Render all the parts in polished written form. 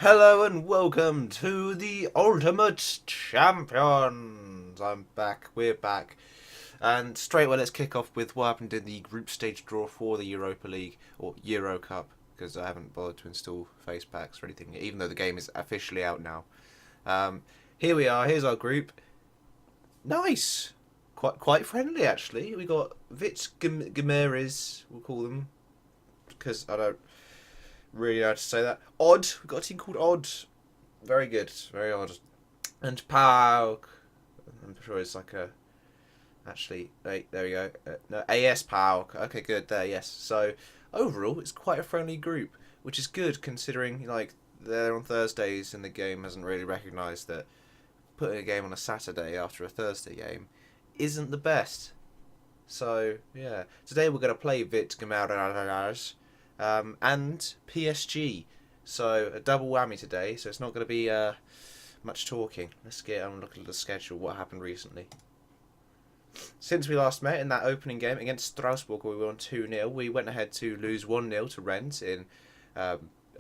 Hello and welcome to the Ultimate Champions. I'm back, we're back. And straight away, let's kick off with what happened in the group stage draw for the Europa League, or Euro Cup, because I haven't bothered to install face packs or anything, even though the game is officially out now. Um, Here we are, here's our group. Nice! Quite friendly, actually. We got Vits Gimeres, we'll call them, because I don't really know how to say that. Odd. We've got a team called Odd. Very good. Very odd. And Pauk. I'm sure it's like a. Actually, wait, there we go. No, AS Pauk. Okay, good. There, yes. So, overall, it's quite a friendly group, which is good considering, like, they're on Thursdays and the game hasn't really recognised that putting a game on a Saturday after a Thursday game isn't the best. So, yeah. Today we're going to play Vit Gamaradas and PSG. So a double whammy today. So it's not going to be much talking. Let's get on look at the schedule. What happened recently? Since we last met in that opening game against Strasbourg, where we won 2-0, we went ahead to lose 1-0 to Rennes in a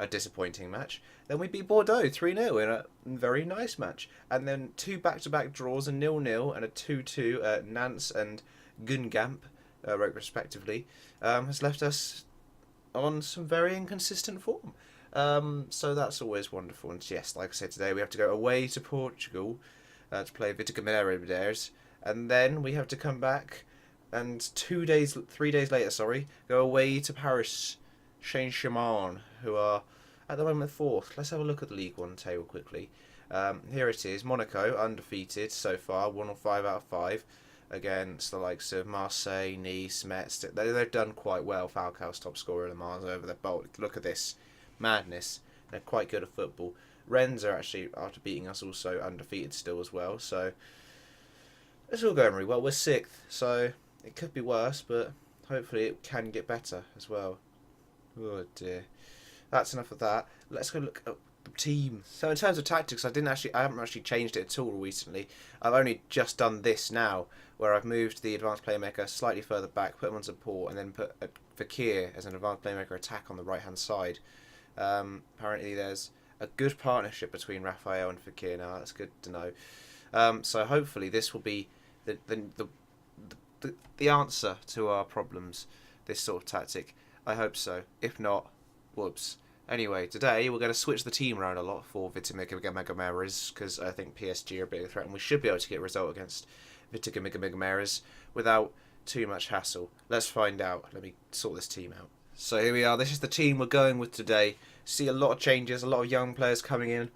disappointing match. Then we beat Bordeaux 3-0 in a very nice match. And then two back-to-back draws, a 0-0 and a 2-2 at Nantes and Guingamp, respectively, has left us on some very inconsistent form. So that's always wonderful. And yes, like I said, today we have to go away to Portugal to play Viticameras, and then we have to come back and 3 days later, go away to Paris Saint-Germain, who are at the moment fourth. Let's have a look at the League One table quickly. Here it is. Monaco undefeated so far, 1 out of 5 against the likes of Marseille, Nice, Metz. They've done quite well. Falcao's top scorer in the Mars over their bolt. Look at this madness. They're quite good at football. Rennes are actually, after beating us, also undefeated still as well. So it's all going really well. We're sixth, so it could be worse, but hopefully it can get better as well. Oh dear. That's enough of that. Let's go look at the team. So in terms of tactics, I haven't actually changed it at all recently. I've only just done this now, where I've moved the advanced playmaker slightly further back, put him on support, and then put Fakir as an advanced playmaker attack on the right hand side. Apparently, there's a good partnership between Raphael and Fakir now. That's good to know. So hopefully, this will be the answer to our problems. This sort of tactic. I hope so. If not, whoops. Anyway, today we're going to switch the team around a lot for Vitamiga because I think PSG are a bit of a threat and we should be able to get a result against Vitamiga without too much hassle. Let's find out. Let me sort this team out. So here we are. This is the team we're going with today. See a lot of changes, a lot of young players coming in.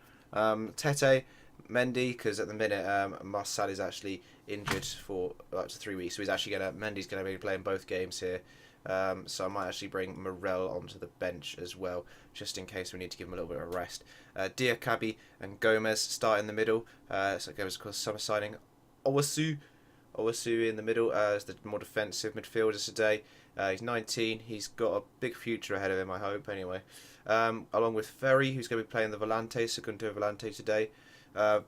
Tete, Mendy, because at the minute Marcel is actually injured for up to 3 weeks, so Mendy's going to be playing both games here. So I might actually bring Morel onto the bench as well, just in case we need to give him a little bit of a rest. Diakabi and Gomez start in the middle. So Gomez, of course, summer signing. Owasu in the middle as the more defensive midfielders today. He's 19. He's got a big future ahead of him, I hope, anyway. Along with Ferry, who's going to be playing the Volante, Segundo Volante today.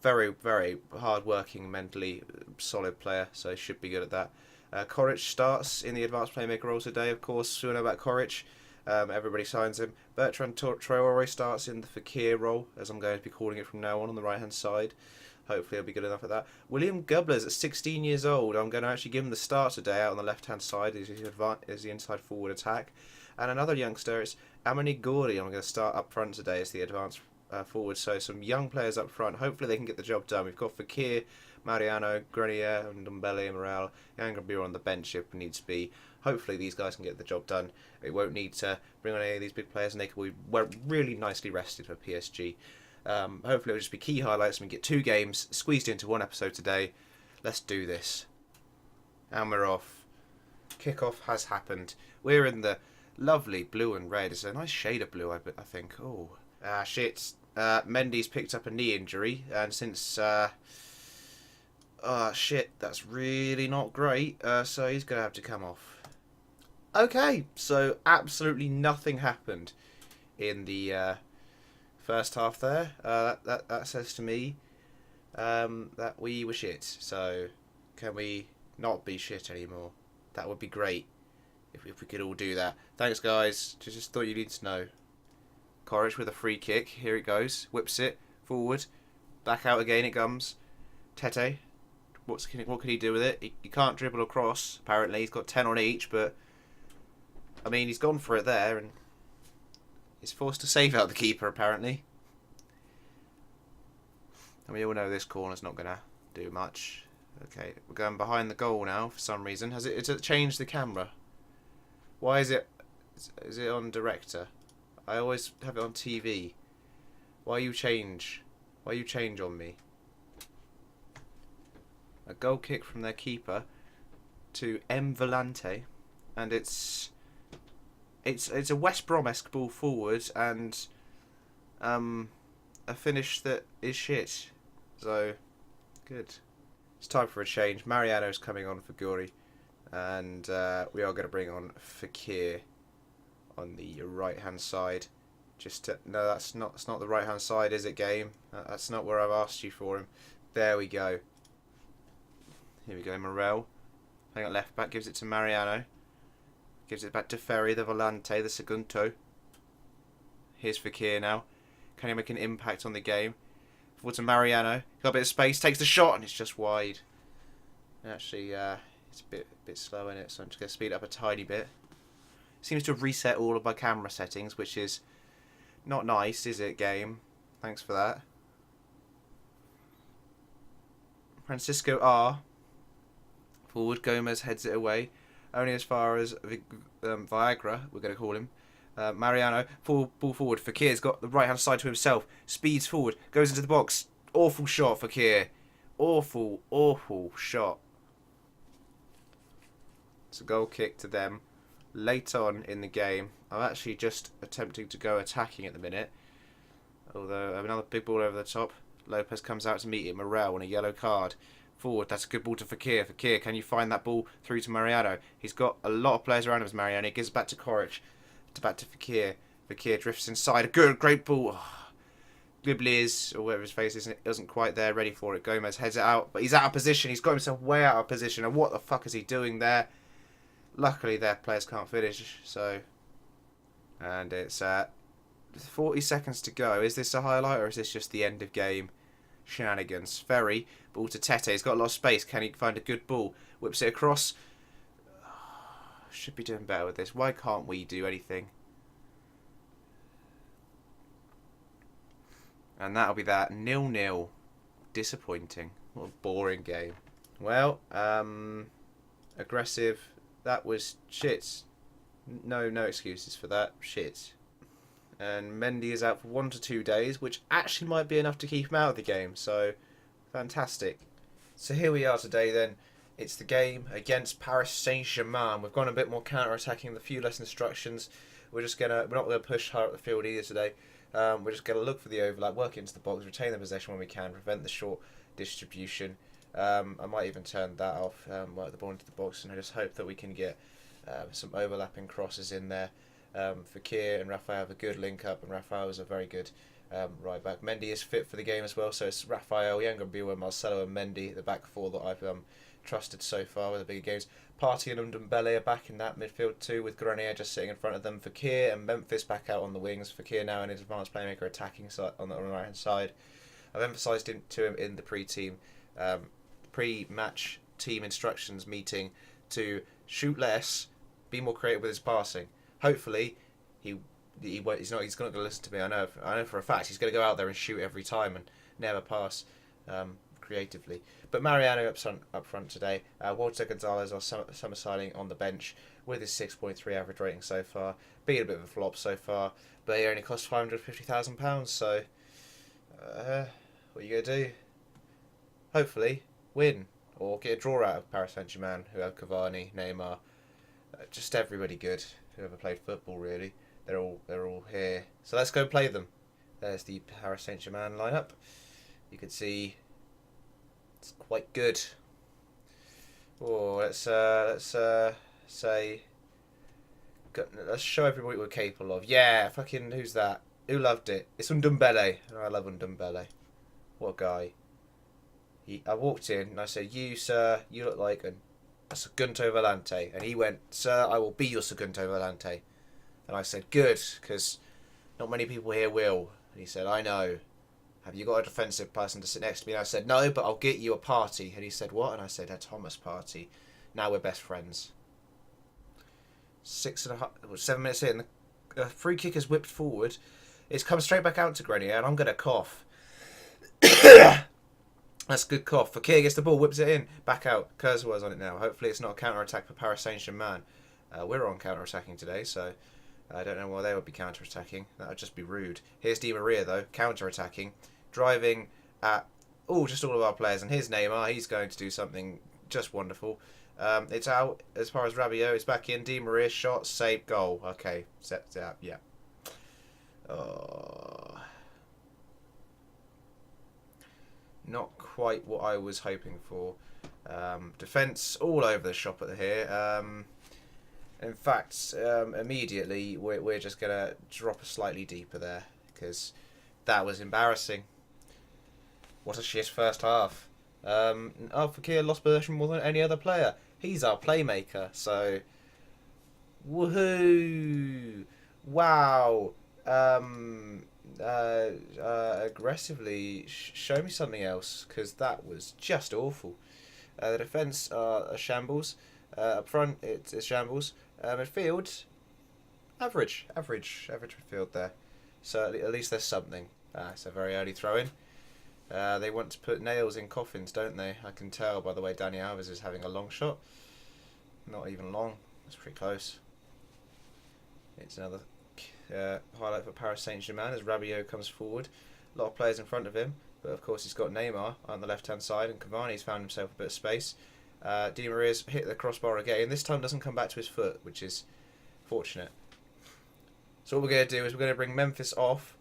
Very, very hard-working, mentally solid player, so he should be good at that. Koric starts in the advanced playmaker role today, of course. We all know about Koric. Everybody signs him. Bertrand Traore starts in the Fakir role, as I'm going to be calling it from now on the right-hand side. Hopefully he'll be good enough at that. William Gublers at 16 years old. I'm going to actually give him the start today out on the left-hand side as the inside forward attack. And another youngster is Amani Gori. I'm going to start up front today as the advanced forward. So some young players up front. Hopefully they can get the job done. We've got Fakir, Mariano, Grenier, and Ndombele, Morel, Yangambier on the bench if needs be. Hopefully these guys can get the job done. We won't need to bring on any of these big players, and they can be really nicely rested for PSG. Hopefully it'll just be key highlights and we get 2 games squeezed into 1 episode today. Let's do this. And we're off. Kickoff has happened. We're in the lovely blue and red. It's a nice shade of blue, I think. Oh, shit. Mendy's picked up a knee injury, and since shit, that's really not great. So he's gonna have to come off. Okay, so absolutely nothing happened in the first half there. That says to me that we were shit. So can we not be shit anymore? That would be great if we could all do that. Thanks, guys. Just thought you needed to know. Koric with a free kick. Here it goes. Whips it forward. Back out again it comes. Tete. What can he do with it? He can't dribble across, apparently. He's got 10 on each, but... I mean, he's gone for it there, and... he's forced to save out the keeper, apparently. And we all know this corner's not going to do much. Okay, we're going behind the goal now, for some reason. Has it changed the camera? Why is it... is it on director? I always have it on TV. Why you change? Why you change on me? A goal kick from their keeper to M. Volante, and it's a West Brom-esque ball forward, and a finish that is shit. So good. It's time for a change. Mariano's coming on for Guri, and we are going to bring on Fekir on the right hand side. No, that's not the right hand side, is it, game? That's not where I've asked you for him. There we go. Here we go, Morel. Playing at left back, gives it to Mariano. Gives it back to Ferry, the Volante, the Segundo. Here's Fekir now. Can he make an impact on the game? Forward to Mariano. Got a bit of space, takes the shot, and it's just wide. Actually, it's a bit slow in it, so I'm just going to speed it up a tiny bit. Seems to have reset all of my camera settings, which is not nice, is it, game? Thanks for that. Francisco R. Forward, Gomez heads it away. Only as far as Viagra, we're going to call him. Mariano, ball forward. Fekir's got the right hand side to himself. Speeds forward, goes into the box. Awful shot, Fekir. Awful, awful shot. It's a goal kick to them. Late on in the game, I'm actually just attempting to go attacking at the minute. Although, another big ball over the top. Lopez comes out to meet it. Morel on a yellow card. Forward, that's a good ball to Fekir. Fekir, can you find that ball through to Mariano? He's got a lot of players around him as Mariano. He gives it back to Koric. Back to Fekir. Fekir drifts inside. A great ball. Oh, Glibliz, or whatever his face isn't quite there, ready for it. Gomez heads it out, but he's out of position. He's got himself way out of position. And what the fuck is he doing there? Luckily, their players can't finish, so... And it's 40 seconds to go. Is this a highlight, or is this just the end of game shenanigans? Ferry, ball to Tete. He's got a lot of space. Can he find a good ball? Whips it across. Should be doing better with this. Why can't we do anything? And that'll be that. 0-0. Disappointing. What a boring game. Well, aggressive. That was shit. No excuses for that. Shit. And Mendy is out for 1 to 2 days, which actually might be enough to keep him out of the game. So, fantastic. So here we are today then. It's the game against Paris Saint-Germain. We've gone a bit more counter-attacking, a few less instructions. We're not going to push hard up the field either today. We're just going to look for the overlap, work into the box, retain the possession when we can, prevent the short distribution. I might even turn that off, work the ball into the box, and I just hope that we can get some overlapping crosses in there. Fekir and Rafael have a good link-up, and Rafael is a very good right back. Mendy is fit for the game as well, so it's Rafael, Yangambiwa, Marcelo and Mendy, the back four that I've trusted so far with the bigger games. Partey and Ndombele are back in that midfield too, with Grenier just sitting in front of them. Fekir and Memphis back out on the wings. Fekir now an advanced playmaker attacking side on the right hand side. I've emphasised to him in the pre-match team instructions meeting to shoot less, be more creative with his passing. Hopefully, he's not going to listen to me. I know for a fact he's going to go out there and shoot every time and never pass creatively. But Mariano up front today. Walter Gonzalez or somersaulting on the bench with his 6.3 average rating so far. Being a bit of a flop so far, but he only cost £550,000. So, what are you going to do? Hopefully, win or get a draw out of Paris Saint-Germain, who have Cavani, Neymar, just everybody good who ever played football. Really, they're all here. So let's go play them. There's the Paris Saint-Germain lineup. You can see it's quite good. Oh, let's show everybody what we're capable of. Yeah, fucking who's that? Who loved it? It's Ndombele. Oh, I love Ndombele. What a guy. I walked in and I said, "You, sir, you look like a Segundo Volante." And he went, "Sir, I will be your Segundo Volante." And I said, "Good, because no Not many people here will. And he said, I know. Have you got a defensive person to sit next to me? And I said, no, but I'll get you a party. And he said, what? And I said, a Thomas party. Now we're best friends. 7 minutes in, the free kick is whipped forward. It's come straight back out to Grenier, and I'm going to cough. That's a good cough. Fekir gets the ball, whips it in, back out. Kurzweil's on it now. Hopefully it's not a counter-attack for Paris Saint-Germain. We're on counter-attacking today, so I don't know why they would be counter-attacking. That would just be rude. Here's Di Maria, though, counter-attacking. Driving at just all of our players. And here's Neymar. He's going to do something just wonderful. It's out as far as Rabiot. It's back in. Di Maria, shot, save, goal. Okay, set out, yeah. Oh. Not quite what I was hoping for. Defence all over the shop at here. In fact, immediately we're just going to drop a slightly deeper there because that was embarrassing. What a shit first half. Fekir lost possession more than any other player. He's our playmaker, so woohoo! Wow. Aggressively show me something else because that was just awful. The defence are a shambles. Up front, it's shambles. Midfield, average midfield there. So at least there's something. It's a very early throw in. They want to put nails in coffins, don't they? I can tell by the way Dani Alves is having a long shot. Not even long. That's pretty close. It's another highlight for Paris Saint-Germain as Rabiot comes forward. A lot of players in front of him, but of course he's got Neymar on the left-hand side, and Cavani's found himself a bit of space. Di Maria's hit the crossbar again. This time doesn't come back to his foot, which is fortunate. So what we're going to do is we're going to bring Memphis off,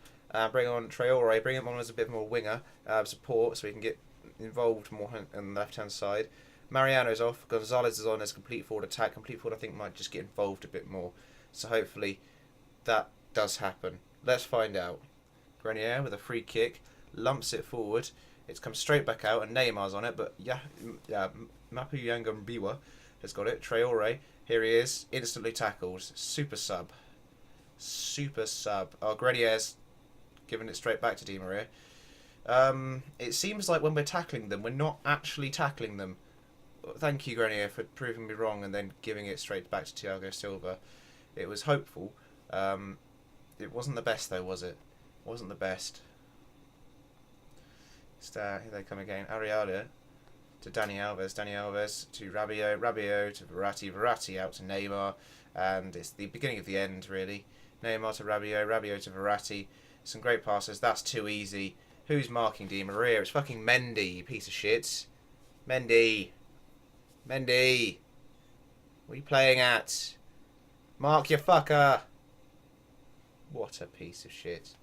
bring on Traore, bring him on as a bit more winger support, so he can get involved more on the left-hand side. Mariano's off. Gonzalez is on as complete forward attack. Complete forward, I think, might just get involved a bit more. So hopefully that does happen. Let's find out. Grenier with a free kick, lumps it forward. It's come straight back out, and Neymar's on it, but Mapu Yangambiwa has got it. Traore, here he is, instantly tackled. Super sub. Oh, Grenier's giving it straight back to Di Maria. It seems like when we're tackling them, we're not actually tackling them. Thank you, Grenier, for proving me wrong and then giving it straight back to Thiago Silva. It was hopeful. It wasn't the best, though, was it? It wasn't the best. Here they come again. Ariada to Dani Alves to Rabiot to Verratti out to Neymar, and it's the beginning of the end, really. Neymar to Rabiot to Verratti. Some great passes. That's too easy. Who's marking Di Maria? It's fucking Mendy, you piece of shit. Mendy. What are you playing at? Mark your fucker. What a piece of shit.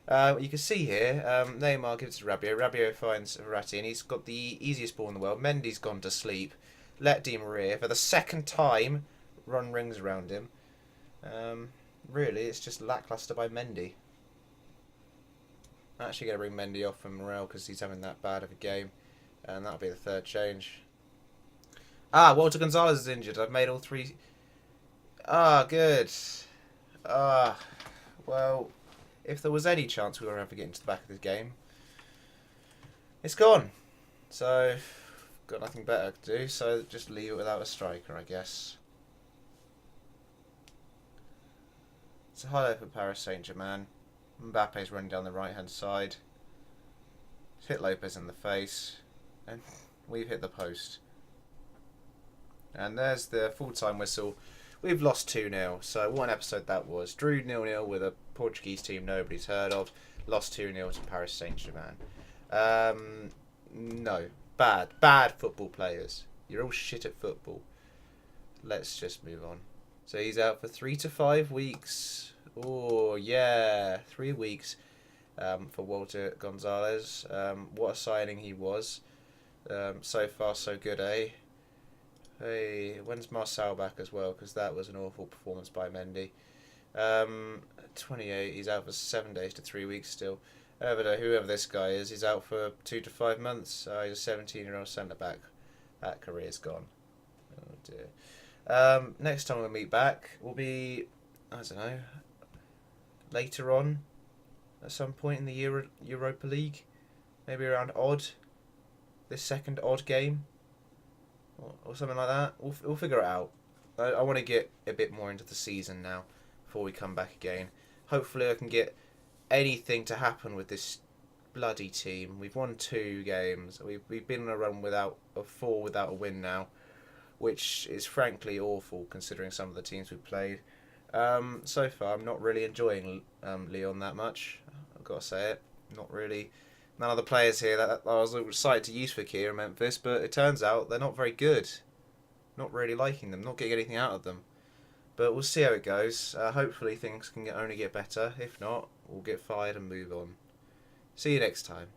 You can see here, Neymar gives it to Rabiot. Rabiot finds Verratti, and he's got the easiest ball in the world. Mendy's gone to sleep. Let Di Maria, for the second time, run rings around him. Really, it's just lackluster by Mendy. I'm actually going to bring Mendy off from Morel because he's having that bad of a game. And that'll be the third change. Walter Gonzalez is injured. I've made all three. Good. Well, if there was any chance we were ever getting to the back of this game, it's gone. So, got nothing better to do, so just leave it without a striker, I guess. It's a highlight for Paris Saint-Germain. Mbappe's running down the right-hand side. Hit Lopez in the face. And we've hit the post. And there's the full-time whistle. We've lost 2-0. So what an episode that was. Drew 0-0 with a Portuguese team nobody's heard of. Lost 2-0 to Paris Saint-Germain. No. Bad football players. You're all shit at football. Let's just move on. So he's out for 3 to 5 weeks. Oh, yeah. 3 weeks for Walter Gonzalez. What a signing he was. So far, so good, eh? Hey, when's Marcel back as well? Because that was an awful performance by Mendy. 28, he's out for 7 days to 3 weeks still. Whoever this guy is, he's out for 2 to 5 months. He's a 17-year-old centre-back. That career's gone. Oh, dear. Next time we meet back will be, I don't know, later on, at some point in the Europa League, maybe around this second odd game, or something like that. We'll figure it out. I want to get a bit more into the season now before we come back again. Hopefully I can get anything to happen with this bloody team. We've won 2 games. We've been on a run without a win now, which is frankly awful considering some of the teams we've played. So far, I'm not really enjoying Lyon that much. I've got to say it. Not really. None of the players here that I was excited to use for Kia and Memphis, but it turns out they're not very good. Not really liking them. Not getting anything out of them. But we'll see how it goes. Hopefully things can only get better. If not, we'll get fired and move on. See you next time.